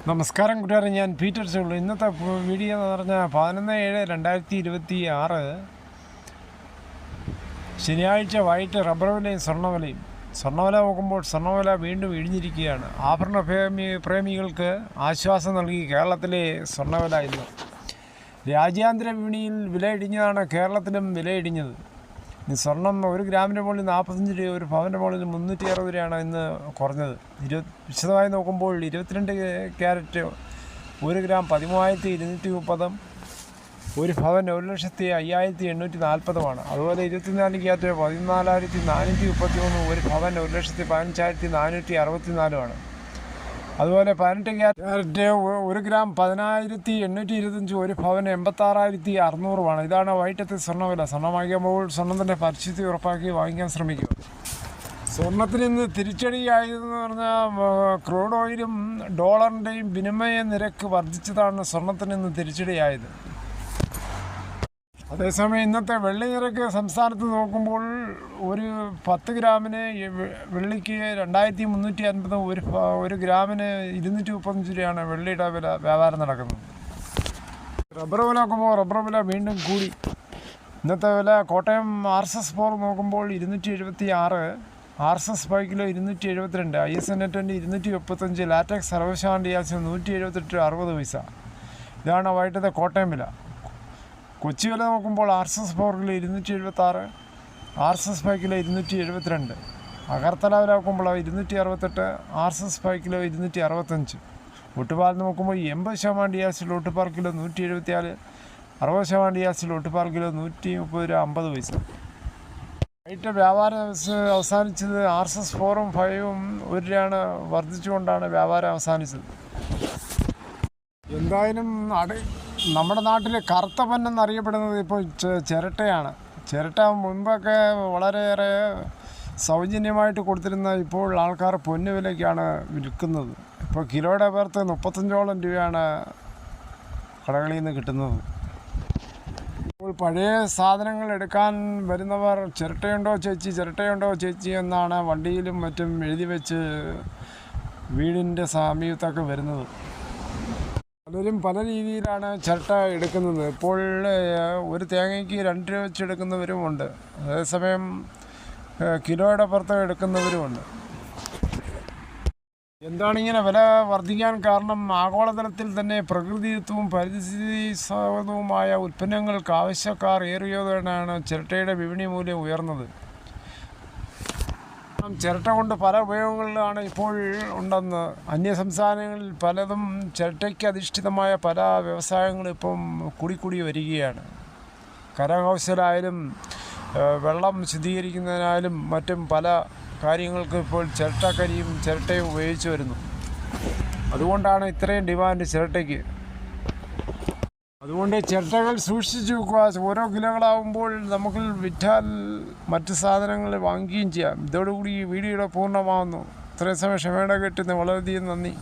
നമസ്കാരം കൂട്ടുകാരെ, ഞാൻ പീറ്റർ ചോളു. ഇന്നത്തെ വീഡിയോ എന്ന് പറഞ്ഞാൽ 11/7/2026 ശനിയാഴ്ച വൈകിട്ട് റബ്ബർ വിലയും സ്വർണ്ണവില നോക്കുമ്പോൾ സ്വർണ്ണവില വീണ്ടും ഇടിഞ്ഞിരിക്കുകയാണ്. ആഭരണ പ്രേമികൾക്ക് ആശ്വാസം നൽകി കേരളത്തിലെ സ്വർണ്ണവില. ഇന്ന് രാജ്യാന്തര വിപണിയിൽ വില ഇടിഞ്ഞതാണ് കേരളത്തിലും വില ഇടിഞ്ഞത്. സ്വർണം 1 ഗ്രാമിൻ്റെ മുകളിൽ 45 രൂപ, ഒരു പവൻ്റെ മുകളിൽ 360 രൂപയാണ് ഇന്ന് കുറഞ്ഞത്. വിശദമായി നോക്കുമ്പോൾ 22 ക്യാരറ്റ് 1 ഗ്രാം 13,230, ഒരു പവൻ 1,05,840. അതുപോലെ 24 ക്യാരറ്റ് 14,433, ഒരു പവൻ 1,15,464. അതുപോലെ 18 ക്യാരറ്റ് 1 ഗ്രാം 10,825, ഒരു പവൻ 86,600. ഇതാണ് വൈകിട്ടത്തെ സ്വർണ്ണവില. സ്വർണ്ണം വാങ്ങിക്കുമ്പോൾ സ്വർണ്ണത്തിൻ്റെ പരിശുദ്ധി ഉറപ്പാക്കി വാങ്ങിക്കാൻ ശ്രമിക്കുക. സ്വർണ്ണത്തിന് ഇന്ന് തിരിച്ചടിയായതെന്ന് പറഞ്ഞാൽ ക്രൂഡ് ഓയിലും ഡോളറിൻ്റെയും വിനിമയ നിരക്ക് വർദ്ധിച്ചതാണ് സ്വർണ്ണത്തിന് ഇന്ന് തിരിച്ചടിയായത്. അതേസമയം ഇന്നത്തെ വെള്ളി നിരക്ക് സംസ്ഥാനത്ത് നോക്കുമ്പോൾ ഒരു 10 ഗ്രാമിന് വെള്ളിക്ക് 2,350, ഒരു ഗ്രാമിന് 235 രൂപയാണ് വെള്ളിയുടെ വ്യാപാരം നടക്കുന്നത്. റബ്ബർ വില നോക്കുമ്പോൾ റബ്ബർ വില വീണ്ടും കൂടി. ഇന്നത്തെ വില കോട്ടയം RSS 4 നോക്കുമ്പോൾ 276, RSS 5 കിലോ 272, ISN 235, ലാറ്റക്സ് സർവശാന്തി 178.60. ഇതാണ് വൈകിട്ടത്തെ കോട്ടയം വില. കൊച്ചി വില നോക്കുമ്പോൾ RSS 4 kilo 276, RSS 5 kilo 272, Agartala വില നോക്കുമ്പോൾ 268, RSS 5 കിലോ 265. ഒട്ടുപാൽ നോക്കുമ്പോൾ 80% ഡിയാസിൽ ഒട്ടുപാൽ കിലോ 174, 60% ഡിയാസിൽ ഒട്ടുപാൽ കിലോ 130.50. വൈകിട്ട് വ്യാപാരം അവസാനിച്ചത് RSS 4-ഉം 5-ഉം 1 രൂപയാണ് വർദ്ധിച്ചുകൊണ്ടാണ് വ്യാപാരം അവസാനിച്ചത്. എന്തായാലും നമ്മുടെ നാട്ടിൽ കറുത്ത പൊന്നെന്നറിയപ്പെടുന്നത് ഇപ്പോൾ ചിരട്ടയാണ്. ചിരട്ട മുൻപൊക്കെ വളരെയേറെ സൗജന്യമായിട്ട് കൊടുത്തിരുന്ന ഇപ്പോൾ ആൾക്കാർ പൊന്നു വിലയ്ക്കാണ് വിൽക്കുന്നത്. ഇപ്പോൾ കിലോയുടെ പേർത്ത് 35ഓളം രൂപയാണ് കടകളിൽ നിന്ന് കിട്ടുന്നത്. ഇപ്പോൾ പഴയ സാധനങ്ങൾ എടുക്കാൻ വരുന്നവർ ചിരട്ടയുണ്ടോ ചേച്ചി എന്നാണ് വണ്ടിയിലും മറ്റും എഴുതി വെച്ച് വീടിൻ്റെ സമീപത്തൊക്കെ വരുന്നത്. പലരും പല രീതിയിലാണ് ചിരട്ട എടുക്കുന്നത്. ഇപ്പോൾ ഒരു തേങ്ങയ്ക്ക് 2 രൂപ വെച്ച് എടുക്കുന്നവരുമുണ്ട്, അതേസമയം കിലോയുടെ പുറത്ത് എടുക്കുന്നവരുമുണ്ട്. എന്താണിങ്ങനെ വില വർദ്ധിക്കാൻ കാരണം? ആഗോളതലത്തിൽ തന്നെ പ്രകൃതിദത്തവും പരിസ്ഥിതി സൗഹൃദവുമായ ഉൽപ്പന്നങ്ങൾക്ക് ആവശ്യക്കാർ ഏറിയതോടെയാണ് ചിരട്ടയുടെ വിപണി മൂല്യം ഉയർന്നത്. ചിരട്ട കൊണ്ട് പല ഉപയോഗങ്ങളിലാണ് ഇപ്പോൾ ഉണ്ടെന്ന്. അന്യസംസ്ഥാനങ്ങളിൽ പലതും ചിരട്ടയ്ക്ക് അധിഷ്ഠിതമായ പല വ്യവസായങ്ങളും ഇപ്പം കൂടി വരികയാണ്. കരകൗശലായാലും വെള്ളം ശുദ്ധീകരിക്കുന്നതിനാലും മറ്റും പല കാര്യങ്ങൾക്ക് ഇപ്പോൾ ചിരട്ടയും ഉപയോഗിച്ച് വരുന്നു. അതുകൊണ്ടാണ് ഇത്രയും ഡിമാൻഡ് ചിരട്ടയ്ക്ക്. അതുകൊണ്ട് ചിരട്ടകൾ സൂക്ഷിച്ചു വെക്കുക. ഓരോ കിലോകളാവുമ്പോൾ നമുക്ക് വിറ്റാൽ മറ്റ് സാധനങ്ങൾ വാങ്ങുകയും ചെയ്യാം. ഇതോടുകൂടി ഈ വീഡിയോയുടെ പൂർണ്ണമാകുന്നു. ഇത്രയും സമയം ക്ഷമയോടെ കേട്ടുന്ന വളരെയധികം നന്ദി.